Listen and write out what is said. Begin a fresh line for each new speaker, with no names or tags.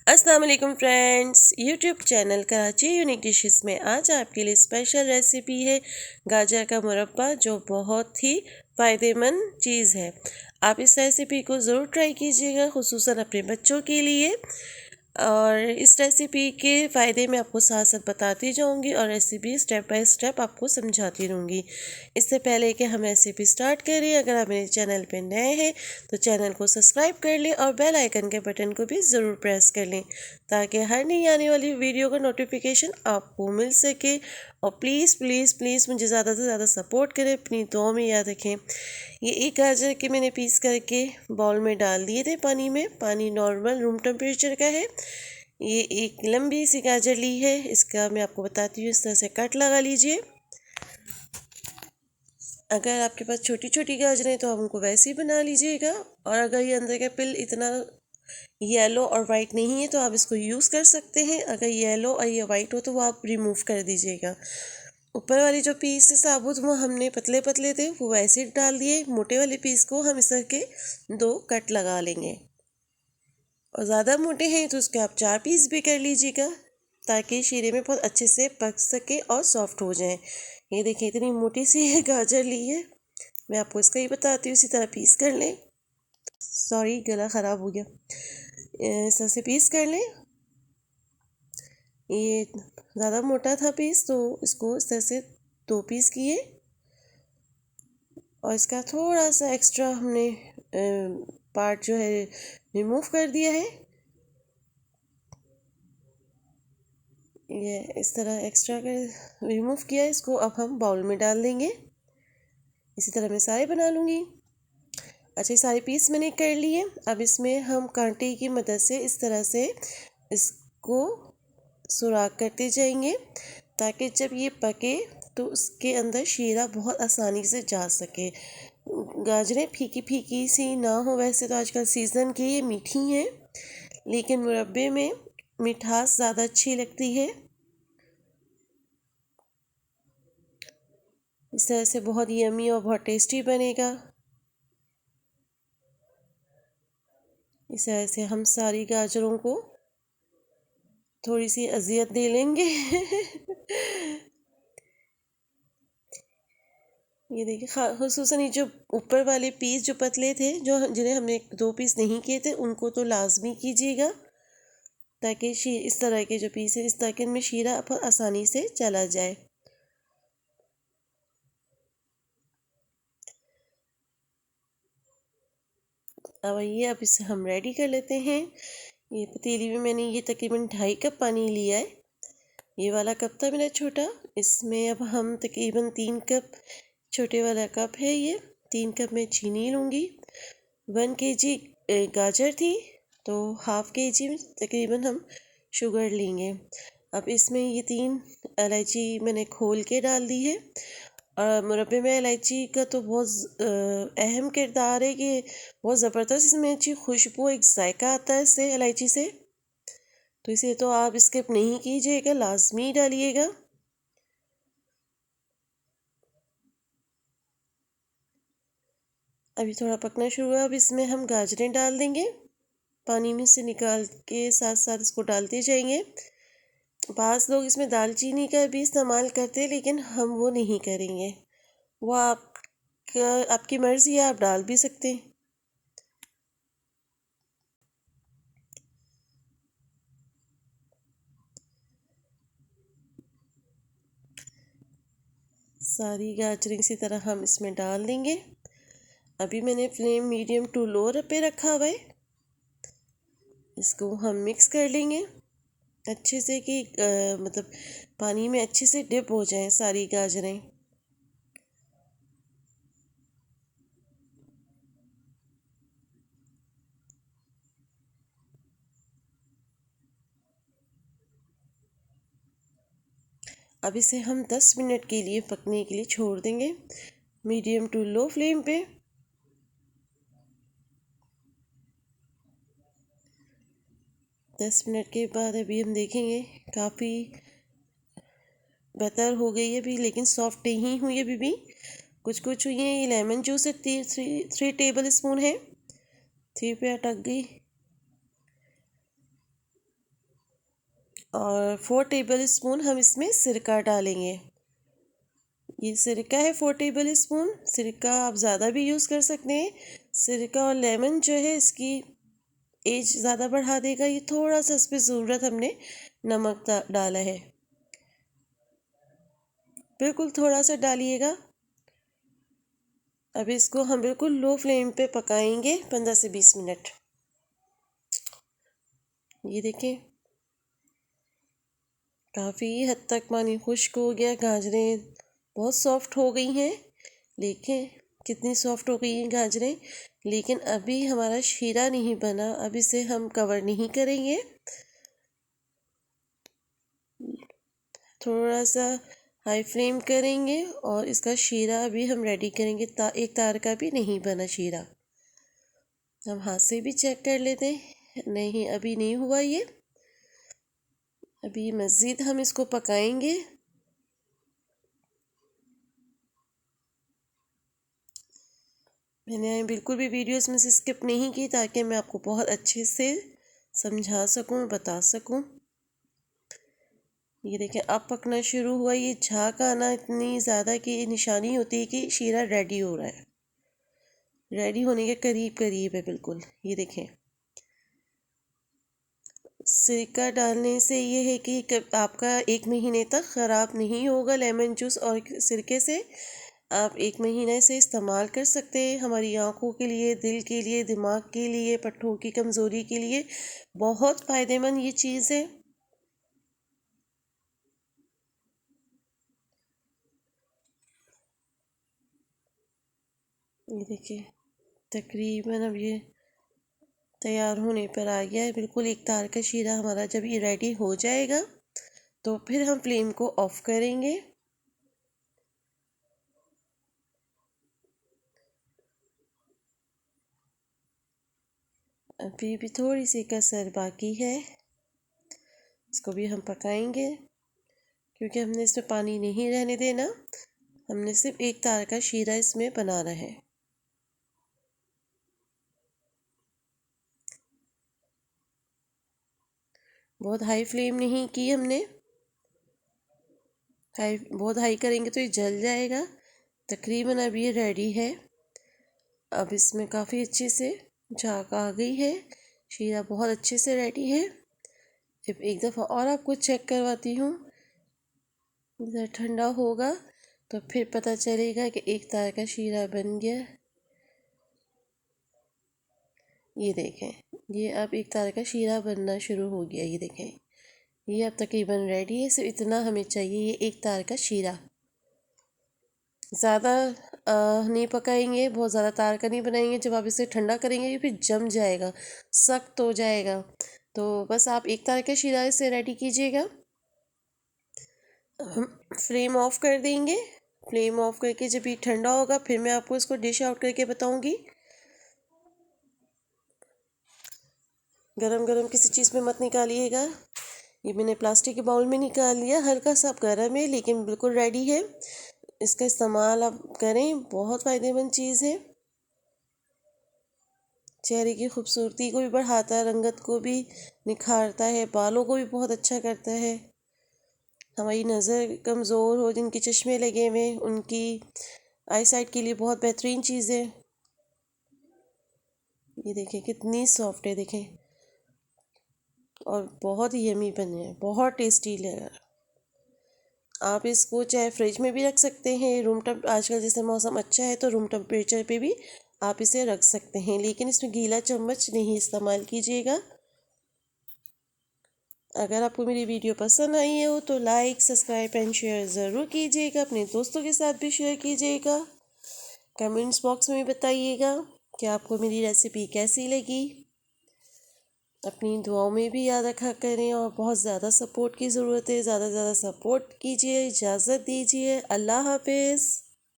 अस्सलाम वालेकुम friends, YouTube channel Karachi unique dishes में आज आपके लिए स्पेशल रेसिपी है गाजर का मुरब्बा, जो बहुत ही फ़ायदेमंद चीज़ है। आप इस रेसिपी को ज़रूर ट्राई कीजिएगा, खुसूसन अपने बच्चों के लिए। और इस रेसिपी के फ़ायदे मैं आपको साथ साथ बताती जाऊंगी और रेसिपी स्टेप बाय स्टेप आपको समझाती रहूँगी। इससे पहले कि हम रेसिपी स्टार्ट करें, अगर आप मेरे चैनल पे नए हैं तो चैनल को सब्सक्राइब कर लें और बेल आइकन के बटन को भी ज़रूर प्रेस कर लें, ताकि हर नई आने वाली वीडियो का नोटिफिकेशन आपको मिल सके। और प्लीज़ प्लीज़ प्लीज़ मुझे ज़्यादा से ज़्यादा सपोर्ट करें, अपनी दुआ में याद रखें। ये एक गाजर के मैंने पीस करके बाउल में डाल दिए थे पानी में। पानी नॉर्मल रूम टेम्परेचर का है। ये एक लंबी सी गाजर ली है, इसका मैं आपको बताती हूँ। इस तरह से कट लगा लीजिए। अगर आपके पास छोटी छोटी गाजरें तो आप उनको वैसे ही बना लीजिएगा। और अगर ये अंदर का पिल इतना येलो और वाइट नहीं है तो आप इसको यूज़ कर सकते हैं। अगर येलो और ये वाइट हो तो वो आप रिमूव कर दीजिएगा। ऊपर वाली जो पीस थे साबुत, वो हमने पतले पतले थे, वो वैसे ही डाल दिए। मोटे वाले पीस को हम इस तरह के 2 कट लगा लेंगे। और ज़्यादा मोटे हैं तो उसके आप 4 पीस भी कर लीजिएगा, ताकि शीरे में बहुत अच्छे से पक सके और सॉफ्ट हो जाए। ये देखिए, इतनी मोटी सी गाजर ली है। मैं आपको इसका ही बताती हूँ, इसी तरह पीस कर लें। सॉरी, गला ख़राब हो गया। इस तरह से पीस कर लें। ये ज़्यादा मोटा था पीस, तो इसको इस तरह से 2 पीस किए। और इसका थोड़ा सा एक्स्ट्रा हमने पार्ट जो है रिमूव कर दिया है। ये इस तरह एक्स्ट्रा कर रिमूव किया। इसको अब हम बाउल में डाल देंगे। इसी तरह मैं सारे बना लूँगी। अच्छा, ये सारे पीस मैंने कर लिए। अब इसमें हम कांटे की मदद से इस तरह से इसको सुराख करते जाएंगे, ताकि जब ये पके तो उसके अंदर शीरा बहुत आसानी से जा सके। गाजरें फीकी फीकी सी ना हो। वैसे तो आजकल सीज़न की ये मीठी हैं, लेकिन मुरब्बे में मिठास ज़्यादा अच्छी लगती है। इस तरह से बहुत यमी और बहुत टेस्टी बनेगा। इस तरह से हम सारी गाजरों को थोड़ी सी अजियत दे लेंगे। ये देखिए, खुसूसन ये जो ऊपर वाले पीस जो पतले थे, जो जिन्हें हमने 2 पीस नहीं किए थे, उनको तो लाजमी कीजिएगा, ताकि इस तरह के जो पीस है, इस तरह के इनमें शीरा बहुत आसानी से चला जाए। अब इसे हम रेडी कर लेते हैं। ये पतीली में मैंने ये तकरीबन 2.5 कप पानी लिया है। ये वाला कप था मेरा छोटा। इसमें अब हम तकरीबन 3 कप, छोटे वाला कप है ये, 3 कप में चीनी लूँगी। 1 केजी गाजर थी, तो हाफ़ केजी में तकरीबन हम शुगर लेंगे। अब इसमें ये 3 इलायची मैंने खोल के डाल दी है। और मुरब्बे में इलायची का तो बहुत अहम किरदार है कि बहुत ज़बरदस्त इसमें अच्छी खुशबू, एक जायका आता है इससे, इलायची से। तो इसे तो आप स्किप नहीं कीजिएगा, लाजमी डालिएगा। अभी थोड़ा पकना शुरू हुआ। अब इसमें हम गाजरें डाल देंगे। पानी में से निकाल के साथ साथ इसको डालते जाएंगे। बाज़ लोग इसमें दालचीनी का भी इस्तेमाल करते हैं, लेकिन हम वो नहीं करेंगे। वो आपकी मर्ज़ी है, आप डाल भी सकते हैं। सारी गाजरें इसी तरह हम इसमें डाल देंगे। अभी मैंने फ्लेम मीडियम टू लो पे रखा हुआ है। इसको हम मिक्स कर लेंगे अच्छे से, कि मतलब पानी में अच्छे से डिप हो जाएं सारी गाजरें। अब इसे हम 10 मिनट के लिए पकने के लिए छोड़ देंगे, मीडियम टू लो फ्लेम पे। 10 मिनट के बाद अभी हम देखेंगे, काफ़ी बेहतर हो गई है अभी, लेकिन सॉफ्ट नहीं हुई अभी भी, कुछ कुछ हुई है। ये लेमन जूस है, 3 टेबल स्पून है, 3 पे अटक गई। और 4 टेबल स्पून हम इसमें सिरका डालेंगे। ये सिरका है 4 टेबल स्पून। सिरका आप ज़्यादा भी यूज़ कर सकते हैं। सिरका और लेमन जो है इसकी एज ज़्यादा बढ़ा देगा। ये थोड़ा सा इस पर ज़रूरत हमने नमक डाला है, बिल्कुल थोड़ा सा डालिएगा। अब इसको हम बिल्कुल लो फ्लेम पे पकाएंगे 15 से 20 मिनट। ये देखें काफ़ी हद तक पानी खुश्क हो गया, गाजरें बहुत सॉफ्ट हो गई हैं। देखें कितनी सॉफ्ट हो गई हैं गाजरें। लेकिन अभी हमारा शीरा नहीं बना, अब इसे हम कवर नहीं करेंगे। थोड़ा सा हाई फ्लेम करेंगे और इसका शीरा अभी हम रेडी करेंगे। एक तार का भी नहीं बना शीरा। हम हाथ से भी चेक कर लेते हैं। नहीं, अभी नहीं हुआ ये। अभी मज़ीद हम इसको पकाएंगे। मैंने बिल्कुल भी वीडियो इसमें से स्किप नहीं की ताकि मैं आपको बहुत अच्छे से समझा सकूं, बता सकूं। ये देखें अब पकना शुरू हुआ। ये झाग आना इतनी ज़्यादा की निशानी होती है कि शीरा रेडी हो रहा है, रेडी होने के करीब करीब है बिल्कुल। ये देखें सिरका डालने से ये है कि आपका 1 महीने तक ख़राब नहीं होगा। लेमन जूस और सिरके से आप 1 महीने से इस्तेमाल कर सकते हैं। हमारी आँखों के लिए, दिल के लिए, दिमाग के लिए, पट्टों की कमज़ोरी के लिए बहुत फ़ायदेमंद ये चीज़ है। ये देखिए तकरीबन अब ये तैयार होने पर आ गया है। बिल्कुल एक तार का शीरा हमारा जब ये रेडी हो जाएगा तो फिर हम फ्लेम को ऑफ़ करेंगे। अभी भी थोड़ी सी कसर बाकी है, इसको भी हम पकाएंगे क्योंकि हमने इसमें पानी नहीं रहने देना। हमने सिर्फ एक तार का शीरा इसमें बनाना है। बहुत हाई फ्लेम नहीं की हमने, बहुत हाई करेंगे तो ये जल जाएगा। तकरीबन अब ये रेडी है। अब इसमें काफ़ी अच्छे से झाग आ गई है। शीरा बहुत अच्छे से रेडी है। अब एक दफ़ा और आपको चेक करवाती हूँ। जब ठंडा होगा तो फिर पता चलेगा कि एक तार का शीरा बन गया। ये देखें ये अब एक तार का शीरा बनना शुरू हो गया। ये देखें ये अब तकरीबन रेडी है। सिर्फ इतना हमें चाहिए, ये एक तार का शीरा। ज़्यादा नहीं पकाएंगे, बहुत ज़्यादा तार का नहीं बनाएंगे। जब आप इसे ठंडा करेंगे ये फिर जम जाएगा, सख्त हो जाएगा। तो बस आप एक तार का शीरा इसे रेडी कीजिएगा। हम फ्लेम ऑफ कर देंगे। फ्लेम ऑफ करके जब ये ठंडा होगा फिर मैं आपको इसको डिश आउट करके बताऊंगी। गरम गरम किसी चीज़ में मत निकालिएगा। ये मैंने प्लास्टिक के बाउल में निकाल लिया। हल्का सा गर्म है लेकिन बिल्कुल रेडी है। इसका इस्तेमाल आप करें, बहुत फ़ायदेमंद चीज़ है। चेहरे की खूबसूरती को भी बढ़ाता है, रंगत को भी निखारता है, बालों को भी बहुत अच्छा करता है। हमारी नज़र कमज़ोर हो, जिनके चश्मे लगे हुए उनकी आई साइट के लिए बहुत बेहतरीन चीज़ है। ये देखें कितनी सॉफ्ट है, देखें, और बहुत ही यमी बने हैं, बहुत टेस्टी लगा। आप इसको चाहे फ्रिज में भी रख सकते हैं, रूम टेम्प आजकल जैसे मौसम अच्छा है तो रूम टेम्परेचर पे भी आप इसे रख सकते हैं। लेकिन इसमें गीला चम्मच नहीं इस्तेमाल कीजिएगा। अगर आपको मेरी वीडियो पसंद आई हो तो लाइक, सब्सक्राइब एंड शेयर ज़रूर कीजिएगा। अपने दोस्तों के साथ भी शेयर कीजिएगा। कमेंट्स बॉक्स में भी बताइएगा कि आपको मेरी रेसिपी कैसी लगी। अपनी दुआओं में भी याद रखा करें और बहुत ज़्यादा सपोर्ट की ज़रूरत है। ज़्यादा से ज़्यादा सपोर्ट कीजिए। इजाज़त दीजिए। अल्लाह हाफिज़।